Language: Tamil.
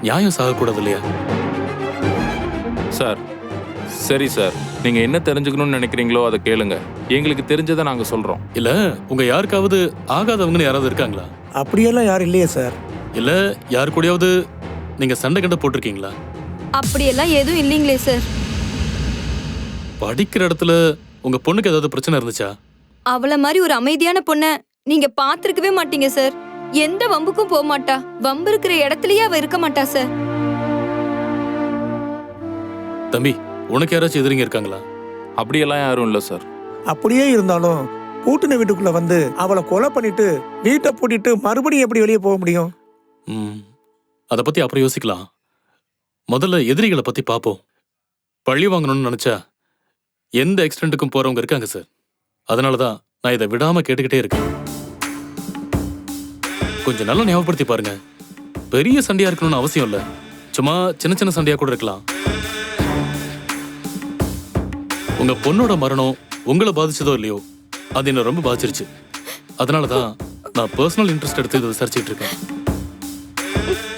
நியாயம் சாகக்கூடாது இல்லையா? சார் சரி சார், நீங்க என்ன தெரிஞ்சுக்கணும்னு நினைக்கிறீங்களோ அதை கேளுங்க. எங்களுக்கு தெரிஞ்சதை நாங்க சொல்றோம். இல்ல உங்க யாருக்காவது ஆகாதவங்கன்னு யாராவது இருக்காங்களா? அப்படியெல்லாம் யாரும் இல்லையே சார். இல்ல யாரு கூடயாவது நீங்க சண்டை கண்ட போட்டிருக்கீங்களா? அப்படியெல்லாம் எதுவும் இல்லைங்களே சார். படிக்கிற இடத்துல உங்க பொண்ணுக்கு ஏதாவது பிரச்சனை இருந்துச்சா? அவள மாதிரி ஒரு அமைதியான பொண்ண நீங்க பாத்திருக்கவே மாட்டீங்க சார். எந்த வம்புக்கும் போக மாட்டா. வம்பு இருக்கிற இடத்துலயே அவ இருக்க மாட்டா சார். தம்பி, உனக்கு யாராச்சும் எதிரிங்க இருக்காங்களா? அப்படியெல்லாம் யாரும் இல்லை சார். அப்படியே இருந்தாலும் பூட்டின வீட்டுக்குள்ள வந்து அவளை கொலை பண்ணிட்டு வீட்டை பூட்டிட்டு மறுபடியும் எப்படி வெளியே போக முடியும்? அதை பத்தி அப்புறம் யோசிக்கலாம். முதல்ல எதிரிகளை பத்தி பாப்போம். பழி வாங்கணும்னு நினைச்சா எந்த எக்ஸ்டென்ட்டுக்கும் போறவங்க இருக்காங்க சார். அதனாலதான் நான் இதை விடாம கேட்டுக்கிட்டே இருக்கேன். கொஞ்சம் நல்லா ஞாபகப்படுத்தி பாருங்க. பெரிய சண்டையா இருக்கணும்னு அவசியம் இல்ல. சும்மா சின்ன சின்ன சண்டையா கூட இருக்கலாம். உங்க பொண்ணோட மரணம் உங்களை பாதிச்சதோ இல்லையோ, அது என்ன ரொம்ப பாதிச்சிருச்சு. அதனாலதான் நான் பர்சனல் இன்ட்ரெஸ்ட் எடுத்து இதை விசாரிச்சுட்டு இருக்கேன்.